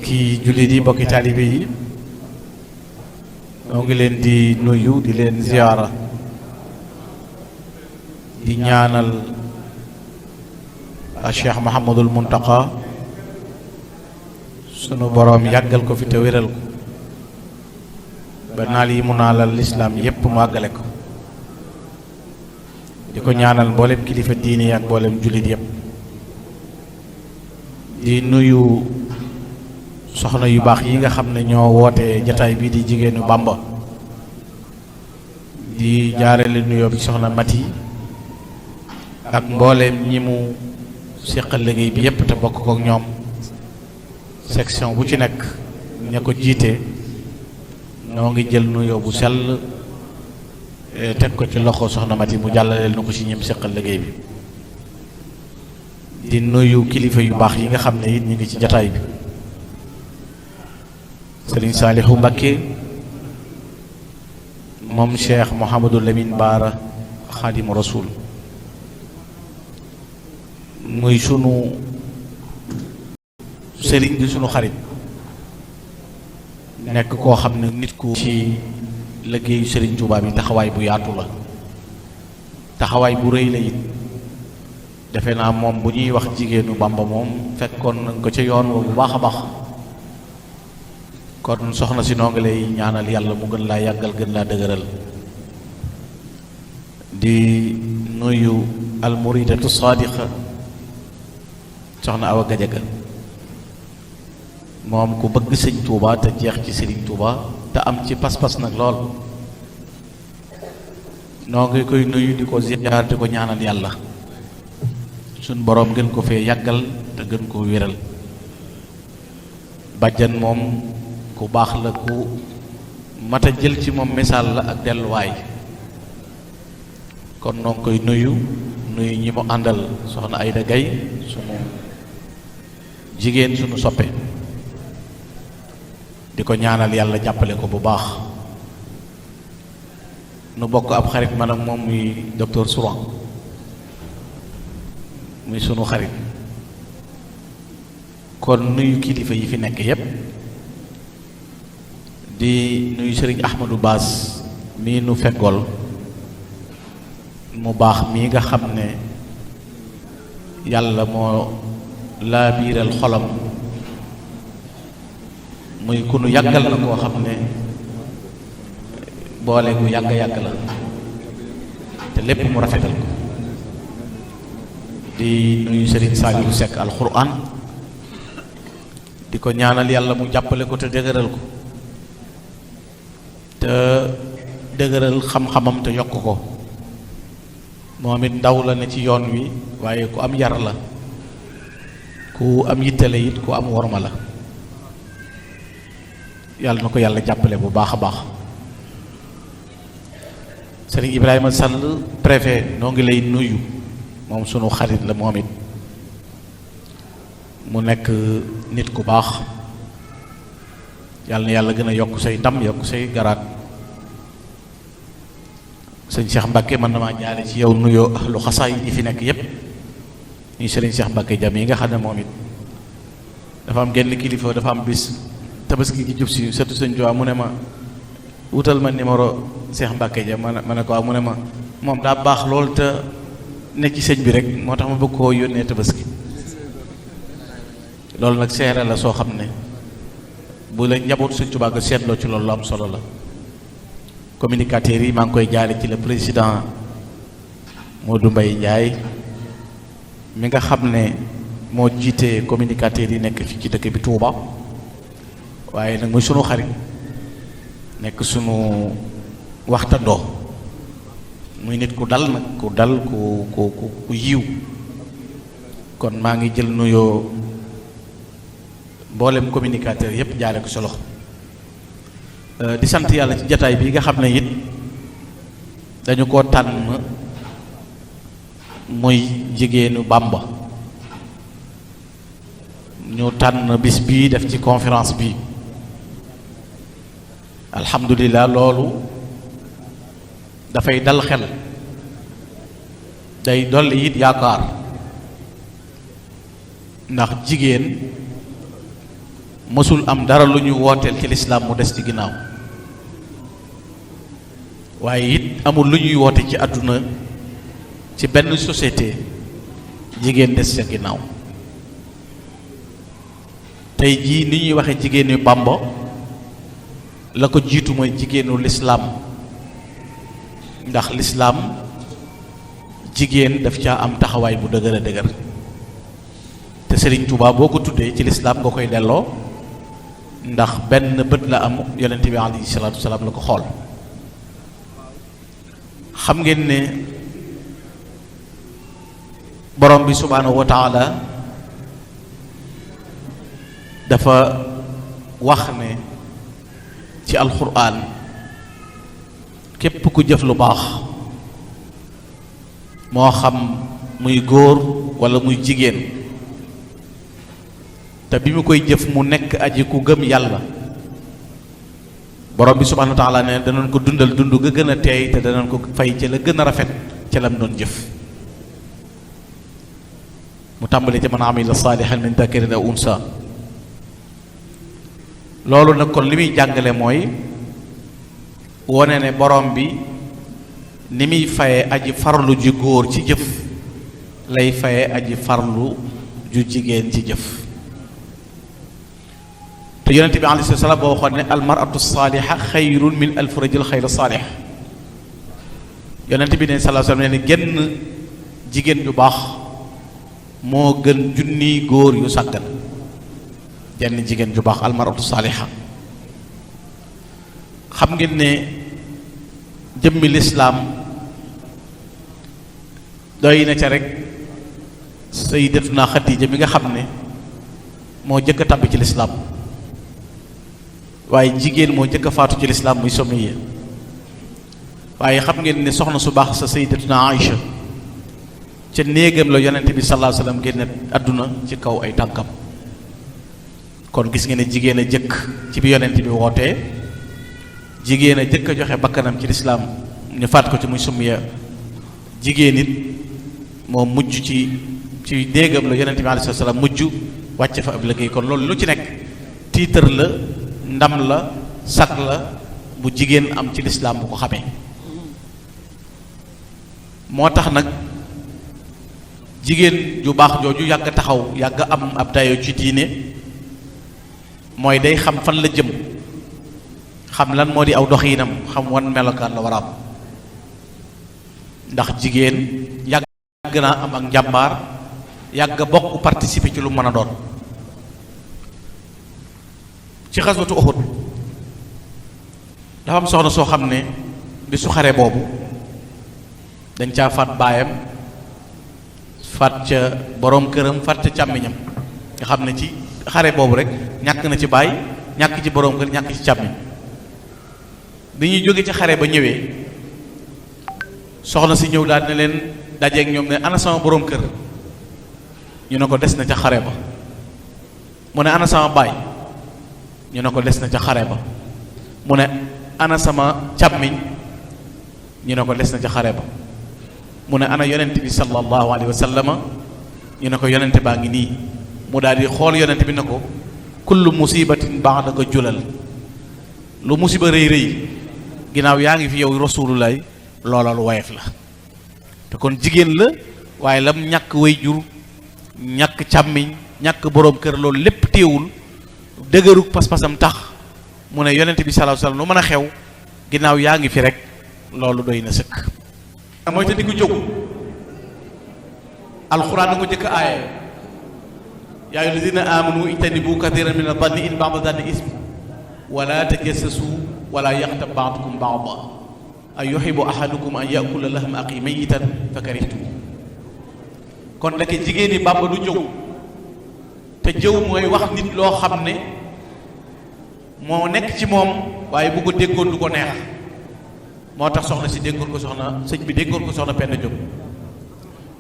bokki jullit yi bokki taalibe yi ñoo ngi leen di nuyu di leen ziyaara di ñaanal a Cheikh Mouhamadul Muntaqa sunu boroom yàggal ko fi te wéral ko ba naal yi mu naalal lislaam yépp mu àggale ko di ko ñaanal mboolem kilifa diini ak mboolem jullit yépp di nuyu soxna yu baax yi nga xam ne ñoo woote jataay bii di jigéenu Bàmba di jaarale nuyoo bi soxna Mati ak mbooleem ñi mu seqal liggéey bi yépp te bokk kook ñoom section bu ci nekk ña ko jiite noo ngi jël nuyoo bu sell teg ko ci loxo soxna Mati mu jàllaleel na ko ci ñim seqal liggéey bi di nuyu kilifa yu baax yi nga xam ne it ñu ngi ci jataay bi sëriñ Saalihu Mbakke moom Cheikh Mouhamadou Lamine Baara Xaadimu Rasuul muy sunu sëriñ di sunu xarit nekk koo xam ne nit ku ci liggéeyu sëriñ Tuubaa bi taxawaay bu yaatu la taxawaay bu rëy la it defe naa moom bu ñuy wax jigéenu Bàmba moom fekkoon nañ ko ca yoon wa bu baax a baax kon soxna si noo ngi lay ñaanal yàlla mu gën laa yàggal gën laa dëgëral di nuyu almuridatu saadiqa soxna Awa Gajaga moom ku bëgg sëñ Touba te jeex ci sëriñ Touba te am ci pas-pas nag lool noo ngi koy nuyu di ko ziyaar di ko ñaanal yàlla suñ boroom gën ko fee yàggal te gën koo wéral bàjjan moom ku baax la ku mat a jël ci moom misaal la ak delluwaay kon noo ngi koy nuyu ñi mu àndal soxna Ayda Gay sunu jigéen sunu soppe di ko ñaanal yàlla jàppale ko bu baax nu bokk ab xarit man ak moom muy docteur Souran muy sunu xarit kon nuyu kilifa yi fi nekk yépp di nuyu sëriñ Ahmadou Baas mii nu feggool mu baax mii nga xam ne yàlla moo laa biiral xolam muy ku nu yàggal na koo xam ne boole gu yàgg la te lépp mu rafetal ko di nuyu sëriñ Saliou Seck alxuraan di ko ñaanal yàlla mu jàppale ko te dëgëral ko te dëgëral xam-xamam te yokk ko moom it ndaw la ne ci yoon wi waaye ku am yar la ku am yittale it ku am worma la yàlla na ko yàlla jàppale bu baax a baax sëriñ Ibrahima Sall préfet noo ngi lay nuyu moom sunu xarit la moom it mu nekk nit ku baax yàlla na yàlla gën a yokk say ndam yokk say garaat sëñ Cheikh Mbacke man na maa jaare ci yow nuyoo ahlu xasaay yi fi nekk yépp ñuy sëriñ Cheikh Mbacke jam yi nga xam ne moom it dafa am genn kilifa dafa am bis tabaski gi jub si surtout sëñ Tuubaa mu ne ma wutal ma numéro Cheikh Mbacke jam ma ne ko mu ne ma moom daa baax lool te nekk ci sëñ bi rek moo tax ma bëgg koo yónnee tabaski loolu nag seere la soo xam ne bu la njabootu sëñ Tuubaa nga seetloo ci loolu lu am solo la communicateurs yi maa ngi koy jaare ci le président Modou Mbaye Ndiaye mi nga xam ne moo jiite communicateurs yi nekk fii ci dëkk bi Touba waaye nag muy sunu xarit nekk sunu waxtandoo muy nit ku dal nag ku dal ku yiw kon maa ngi jël nuyoo mboolem communicateur yépp jaare ko sa loxo di sant yàlla ci jataay bi nga xam ne it dañu ko tànn muy jigéenu Bàmba ñu tànn bis bii def ci conférence bi alhamdulilah loolu dafay dal xel day dolli it yaakaar ndax jigéen mësul am dara lu ñu wooteel ci lislaam mu des ci ginnaaw waaye it amul lu ñuy woote ci àdduna ci benn société jigéen des ca ginnaaw tey jii ni ñuy waxe jigéenu Bàmba la ko jiitu mooy jigéenu lislaam ndax lislaam jigéen daf caa am taxawaay bu dëgër a dëgër te Sëriñ Tuubaa boo ko tuddee ci lislaam nga koy delloo ndax benn bët la am yonent bi alayhi salaatu wasalaam la ko xool xam ngeen ne borom bi subhaanahu wa taala dafa wax ne ci alxuraan képp ku jëf lu baax moo xam muy góor walla muy jigéen te bi mu koy jëf mu nekk aji ku gëm yàlla borom bi subhaanahu wa taala ne danañ ko dundal dund ga gën a teey te danañ ko fay ca la gën a rafet ca lam doon jëf mu tàmbali ca man amila saalihan min dakarin aw unsa loolu nag kon li muy jàngale mooy wone ne borom bi ni muy faye aji farlu ju góor ci jëf lay faye aji farlu ju jigéen ci jëf te yonente bi alayhi salaam boo waxoon ne almaratu saaliha xayrun min alfi rajul xayra saalih yonente bi ne sallallahu alayhi wasallam ne genn jigéen ju baax moo gën junniy góor yu sàggan jenn jigéen ju baax almaratu saaliha xam ngeen ne jëmmi lislaam doy na ca rek sayyidatuna Xadiija mi nga xam ne moo jëkk a tàbbi ci lislaam waaye jigéen moo jëkk a faatu ci lislaam muy Sumayya waaye xam ngeen ne soxna su baax sa sayyidatuna Aïcha ca néegam la yonente bi sallallahu alayhi wasallam génne àdduna ci kaw ay tànkam kon gis ngeen ne jigéen a jëkk ci bi yonente bi wootee jigéen a jëkk a joxe bakkanam ci lislaam ñu faat ko ci muy Sumayya jigéen it moo mujj ci néegam la yonente bi alayhi salaam mujj wàcce fa ab liggéey kon loolu lu ci nekk tiitar la ndam la sag la bu jigéen am ci lislaam bu ko xamee moo tax nag jigéen ju baax jooju yàgg taxaw yàgg am ab dayo ci diine mooy day xam fan la jëm xam lan moo di aw doxiinam xam wan melokaan la war a am ndax jigéen yàgg naa am ak njàmbaar yàgg bokk participer ci lu mën a doon ci xaswatu Uhud dafa am soxna soo xam ne bi su xare boobu dañ caa faat baayam faat ca boroom këram faat ca càmmiñam nga xam ne ci xare boobu rek ñàkk na ci baay ñàkk ci boroom kër ñàkk ci càmmiñ bi ñuy jóge ci xare ba ñëwee soxna si ñëw daal ne leen dajeeg ñoom ne ana sama boroom kër ñu ne ko des na ca xare ba mu ne ana sama baay ñu ne ko des na ca xare ba mu ne ana sama càmmiñ ñu ne ko des na ca xare ba mu ne ana yonent bi sallallahu alayhi wa sallama ñu ne ko yonent baa ngi nii mu daal di xool yonent bi ne ko kullu musibatin ba'daka julal lu musiba rëy rëy ginnaaw yaa ngi fi yow rasulullah loola lu woyof la te kon jigéen la waaye lam ñàkk way jur ñàkk càmmiñ ñàkk boroom kër loolu lépp téewul dëgërug pas-pasam tax mu ne yonent bi sallallahu alayhi wasallam lu mën a xew ginnaaw yaa ngi fi rek loolu doy na sëkk mooy te di ko jóg alxuraan na ko jëkk aaye yaa ayyuha alladina amanu ijtanibu kathiran min adh-dhanni in ba'da dhanni ism wala tajassasu wala yaxtab ba'dukum ba'dan ay yuhibbu ahadukum an ya'kula lahma axi mayyitan fakarihtum kon ndeke jigéen ñi Bàmba du jëw te jëw mooy wax nit loo xam ne moo nekk ci moom waaye bu ko déggoon du ko neex moo tax soxna si déggoon ko soxna sëñ bi déggoon ko soxna Penda Diop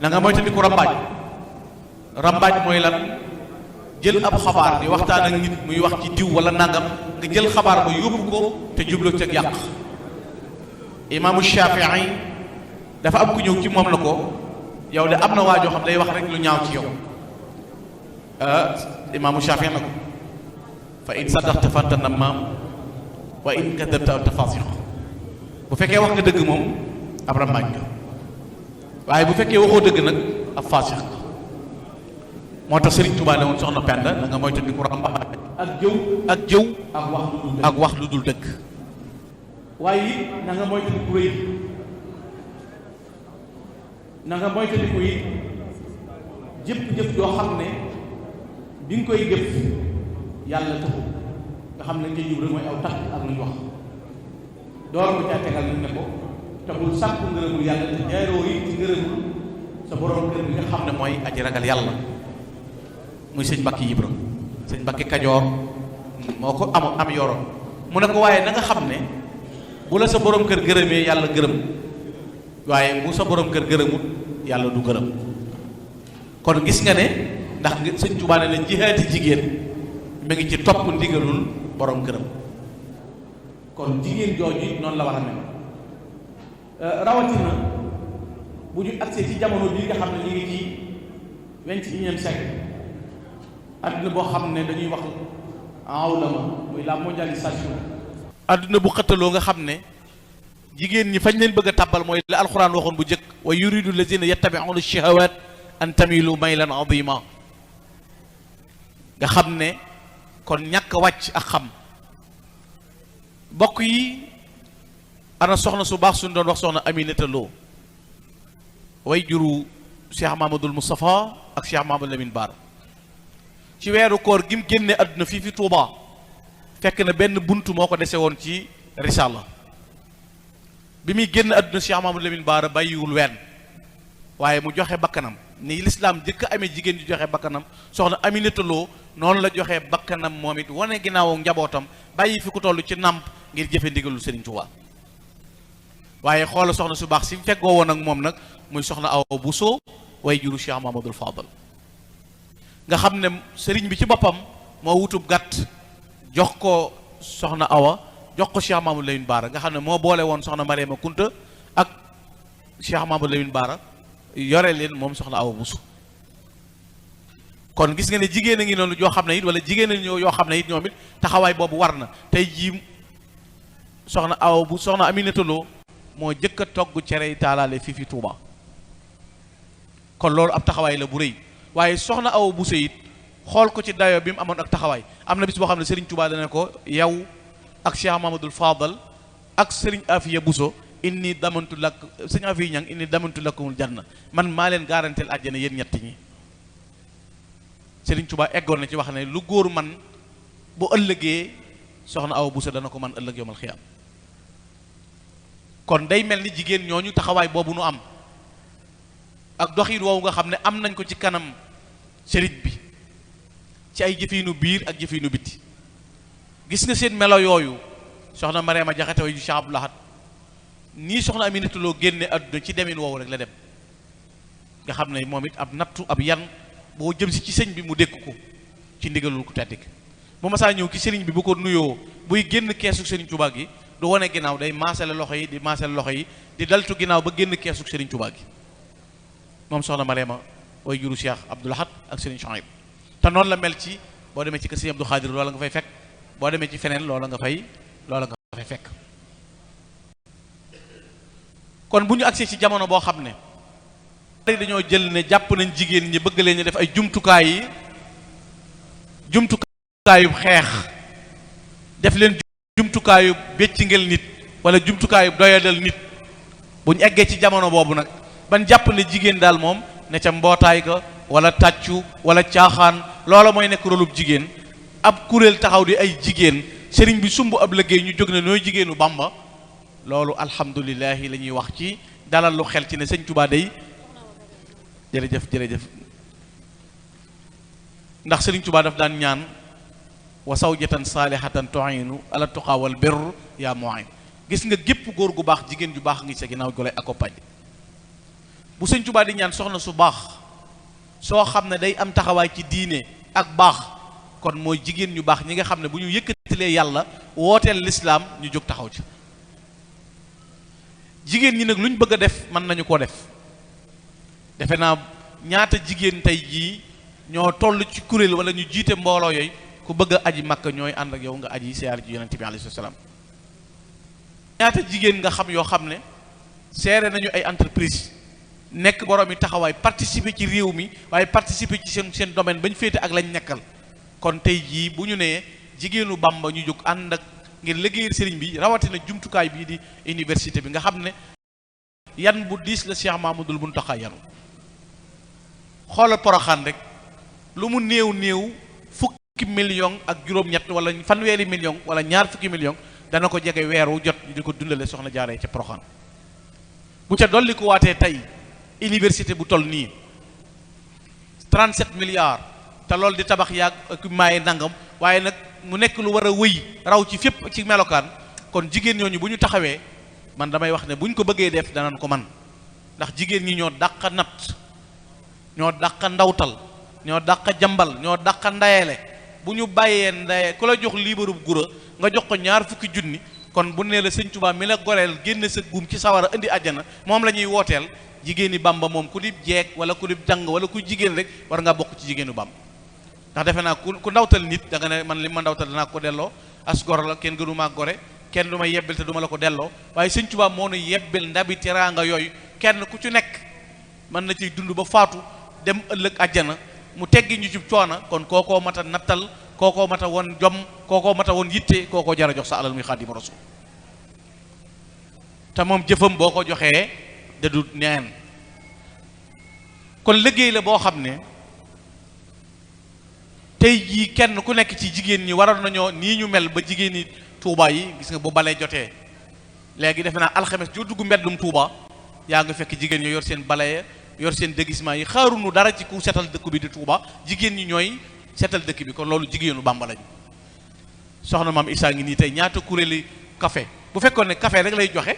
na nga moytandi ko rambaaj mooy lan jël ab xabaar di waxtaan ak nit muy wax ci diw wala nangam nga jël xabaar ba yóbbu ko te jublu ca yàq imaamu Shafii dafa am ku ñëw ci moom la ko yow de am na waajoo xam day wax rek lu ñaaw ci yow imaamu Shafii na ko fa in saddaqta fa anta nammaam wa in kadabta anta faasiq bu fekkee wax nga dëgg moom ab rambaaj nga waaye bu fekkee waxoo dëgg nag ab faasiq nga moo tax Sëriñ Tuubaa ne woon soxna Penda da nga moytu di ko rambaaj ak jëw ak wax lu dul dëgg waaye it na nga moytu di ko rëy na nga moytu di ko it jëf joo xam ne bi nga koy jëf yàlla taxu nga xam ne ngay jub rek mooy aw tax ak lu ñu wax door ko caa tegal nañ ne ko te bul sàkku ngërëmul yàlla te jaaroo yi ci ngërëmul sa borom kër bi nga xam ne mooy aji ragal yàlla muy sëñ Mbàkke Ibra sëñ Mbàkke Kajoor moo ko am yoroon mu ne ko waaye na nga xam ne bu la sa borom kër gërëmee yàlla gërëm waaye bu sa borom kër gërëmut yàlla du gërëm kon gis nga ne ndax sëñ Tuubaa ne na jihaati jigéen mi ngi ci topp ndigalul borom këram kon jigéen jooju noonu la war a mel rawatina bu ñu agsee ci jamono bii nga xam ne ñu ngi ci 21e siècle adduna boo xam ne dañuy wax awlama muy la mondialisation adduna bu xëttaloo nga xam ne jigéen ñi fañ leen bëgg a tàbbal mooy la alxuraan waxoon bu njëkk wa yuridu lazina yattabi'una shahawat an tamilu maylan azima nga xam ne kon ñàkk wàcc ak xam bokk yi ana soxna su baax suñ doon wax soxna Aminata Lo way juru Cheikh Mamadou Moustapha ak Cheikh Mamadou Lamine Bara ci weeru koor gi mu génne àdduna fii fi Touba fekk na benn buntu moo ko dese woon ci risala bi muy génn àdduna Cheikh Mamadou Lamine Bara bàyyiwul wenn waaye mu joxe bakkanam ni lislaam jëkk amee jigéen ji joxe bakkanam soxna Aminata Lo noonu la joxe bakkanam moom it wane ginnaaw njabootam bàyyi fi ku toll ci nàmp ngir jëfe ndigalul Serigne Touba waaye xoola soxna su baax si feggoo woon ak moom nag muy soxna Awa Bousso way juru Cheikh Mamadou Fadal nga xam ne sëriñ bi ci boppam moo wutub gàtt jox ko soxna Awa jox ko Cheikh Mamadou Lamine Bara nga xam ne moo boole woon soxna Mariama Kunta ak Cheikh Mamadou Lamine Bara yore leen moom soxna Awa Bousso kon gis nga ne jigéen a ngi noonu joo xam ne it wala jigéen a yoo xam ne it ñoom it taxawaay boobu war na tey jii soxna Awa bu soxna Aminata Lo moo jëkk a togg cere yi taalaale fii fi Touba kon loolu ab taxawaay la bu rëy waaye soxna Awa Bousso it xool ko ci dayo bi mu amoon ak taxawaay am na bis boo xam ne Serigne Touba dana ko yow ak Cheikh Mamadou Fadal ak Serigne Afiya Bousso inni damantu lak Serigne Afiya Ñang inni damantu lakumul janna man maa leen garanteel àjjana yéen ñett ñi Serigne Touba eggoon na ci wax ne lu góor man bu ëllëgee soxna Awa Bousso dana ko man ëllëg yawmal xiyaam kon day mel ni jigéen ñooñu taxawaay boobu nu am ak doxin woowu nga xam ne am nañ ko ci kanam sëriñ bi ci ay jëfinu biir ak jëfinu bitti gis nga seen melo yooyu soxna Mariama Jaxate way ju Cheikh Abdou Lahad nii soxna Aminata Lo génne àdduna ci demin woowu rek la dem nga xam ne moom it ab nattu ab yan boo jëm si ci sëñ bi mu dékk ko ci ndigalul ku tedd ki bu ma saa ñëw ci sëriñ bi bu ko nuyoo buy génn keesu sëriñ Tuubaa gi du wane ginnaaw day maasale loxo yi di maasale loxo yi di daltu ginnaaw ba génn keesu sëriñ Tuubaa gi moom soxna Mariama way juru Cheikh Abdou Lahad ak sëriñ Chouaib te noonu la mel ci boo demee ci kër sëriñ Abdou Khadir loola nga fay fekk boo demee ci feneen loola nga fay fekk kon bu ñu agsee ci jamono boo xam ne dañoo jël ne jàpp nañ jigéen ñi bëgg leen ñu def ay jumtukaayu xeex def leen jumtukaayu béccingel nit wala jumtukaayu doyadal nit bu ñu eggee ci jamono boobu nag ban jàpp ne jigéen daal moom ne ca mbootaay ga wala tàccu wala caaxaan loola mooy nekk rolub jigéen ab kuréel taxaw di ay jigéen sëriñ bi sumb ab liggéey ñu jóg ne nooy jigéenu Bàmba loolu alhamdulilahi la ñuy wax ci dalal lu xel ci ne sëñ Tuubaa day jërëjëf ndax sëriñ Tuubaa daf daan ñaan wa sawjatan saalihatan tu'inu ala tuqa wal birr yaa mu'in gis nga gépp góor gu baax jigéen ju baax ngi sa ginnaaw gu lay accompagner bu sëñ Tuubaa di ñaan soxna su baax soo xam ne day am taxawaay ci diine ak baax kon mooy jigéen ñu baax ñi nga xam ne bu ñu yëkkatilee yàlla wooteel lislaam ñu jóg taxaw ci jigéen ñi nag lu ñu bëgg a def mën nañu koo def defe naa ñaata jigéen tey jii ñoo toll ci kuréel wala ñu jiite mbooloo yooyu ku bëgg a aji Makka ñooy ànd ak yow nga aji siyaare ci yonent bi alayhi salaam. ñaata jigéen nga xam yoo xam ne seere nañu ay entreprise nekk borom yi taxawaay participer ci réew mi waaye participer ci seen domaine bañ féete ak lañ nekkal. kon tey jii bu ñu nee jigéenu Bamba ñu jóg ànd ak ngir liggéeyal sëriñ bi rawatina jumtukaay bii di université bi nga xam ne yan bu diis la Cheikh Mamadul Muntaxa yanu. xoolal Poroxaan rek lu mu néew néew fukki million ak juróom-ñett wala fanweeri million wala ñaar fukki million dana ko jege weeru jot di ko dundale soxna jaaree ca Poroxaan. bu ca dolli ko waatee tey université bu toll nii 37 milliards te loolu di tabax yaag équipement yi nangam waaye nag mu nekk lu war a wëy raw ci fépp ci melokaan. kon jigéen ñooñu bu ñu taxawee man damay wax ne bu ñu ko bëggee def danañ ko man ndax jigéen ñi ñoo dàq natt ñoo dàq ndawtal ñoo dàq jambal ñoo dàq ndayele bu ñu bàyyee ndaye ku la jox liibarub gura nga jox ko ñaar fukki junni kon bu nee la sëñ Tuubaa mi la goreel génn sa guum ci sawara indi àjjana moom la ñuy wooteel jigéeni Bamba moom ku di jeeg wala ku di jàng wala ku jigéen rek war ngaa bokk ci jigéenu Bamba. ndax defe naa ku ndawtal nit da nga ne man li ma ndawtal danaa ko delloo as gor la kenn gënu maa gore kenn du ma yebbel te du ma la ko delloo waaye sëñ Tuubaa moo nu yebbel ndabi teraanga yooyu kenn ku ci nekk mën na ciy dund ba faatu dem ëllëg àjjana mu teggi ñu ci coona kon kookoo mat a nattal kookoo mat a woon jom kookoo mat a woon yitte kookoo jar a jox sa alal muy Xaadimu Rasuul te moom jëfam boo ko joxee da du neen kon liggéey la boo xam ne tey jii kenn ku nekk ci jigéen ñi waroon nañoo nii ñu mel ba jigéen ñi Touba yi gis nga bu balee jotee léegi defe naa alxames joo dugg mbeddum Touba yaa nga fekk jigéen ñi yor seen bale yor seen déguisement yi xaarunu dara ci ku setal dëkk bi di Touba jigéen ñi ñooy setal dëkk bi kon loolu jigéenu Bàmba lañu. soxna maam Issa ngi nii tey ñaata kuréeli café bu fekkoon ne café rek lay joxe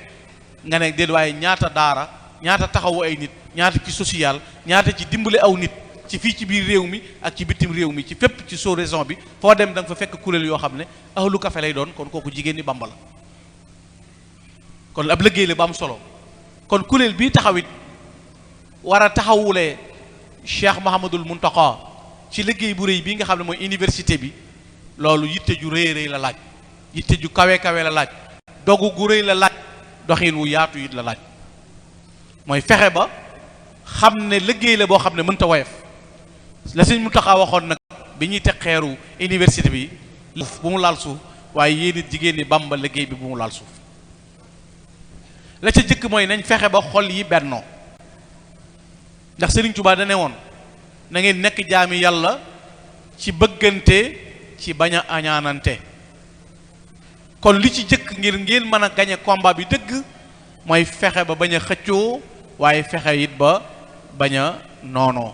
nga ne déet waaye ñaata daara ñaata taxawu ay nit ñaata ci social ñaata ci dimbale aw nit ci fii ci biir réew mi ak ci bitim réew mi ci fépp ci sous-région bi foo dem da nga fa fekk kuréel yoo xam ne ahlu café lay doon kon kooku jigéen ñi Bàmba la kon ab liggéey la ba am solo kon kuréel bii taxawit war a taxawulee Cheikh Mouhamadul Mountakha ci liggéey bu rëy bii nga xam ne mooy université bi loolu yitte ju rëy rëy la laaj yitte ju kawe kawe la laaj dogu gu rëy la laaj doxin wu yaatu it la laaj mooy fexe ba xam ne liggéey la boo xam ne mënta woyof la sëñ Mountakha waxoon nag bi ñuy teg xeeru université bi bu mu laal suuf waaye yéen it jigéen ñi Bàmba liggéey bi bu mu laal suuf la ca jëkk mooy nañ fexe ba xol yi bennoo ndax Sëriñ Tuubaa da ne woon na ngeen nekk jaami yàlla ci bëggante ci bañ a añaanante kon li ci jëkk ngir ngeen mën a gañe combat bi dëgg mooy fexe ba bañ a xëccoo waaye fexe it ba bañ a noonoo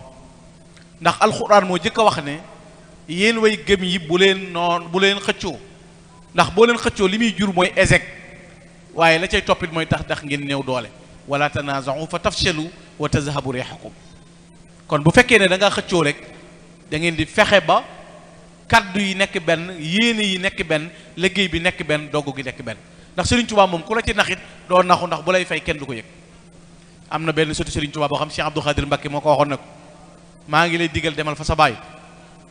ndax alxuraan moo jëkk a wax ne yéen way gëm yi bu leen xëccoo ndax boo leen xëccoo li muy jur mooy échec waaye la cay toppit mooy tax ngeen néew doole wala tanaza'u fa tafshalu wa tazhabu rihukum kon bu fekkee ne da nga xëccoo rek da ngeen di fexe ba kaddu yi nekk benn yéene yi nekk benn liggéey bi nekk benn dogg gi nekk benn ndax Serigne Touba moom ku la ci naxit doo naxu ndax bu lay fay kenn du ko yëg am na benn sëtu Serigne Touba boo xam Cheikh Abdou Khadir Mbacké moo ko waxoon ne ko maa ngi lay digal demal fa sa baay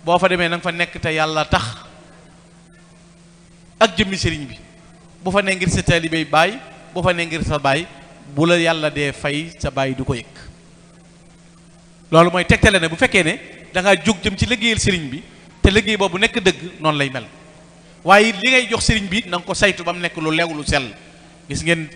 boo fa demee na nga fa nekk te yàlla tax ak jëmmi Serigne bi bu fa ne ngir sa taalibey baay bu fa ne ngir sa baay bu la yàlla dee fay sa baay du ko yëg loolu mooy tegtale ne bu fekkee ne da ngaa jóg jëm ci liggéeyal Serigne bi te liggéey boobu nekk dëgg noonu lay mel waaye li ngay jox Serigne bi na nga ko saytu ba mu nekk lu lew lu sell gis ngeen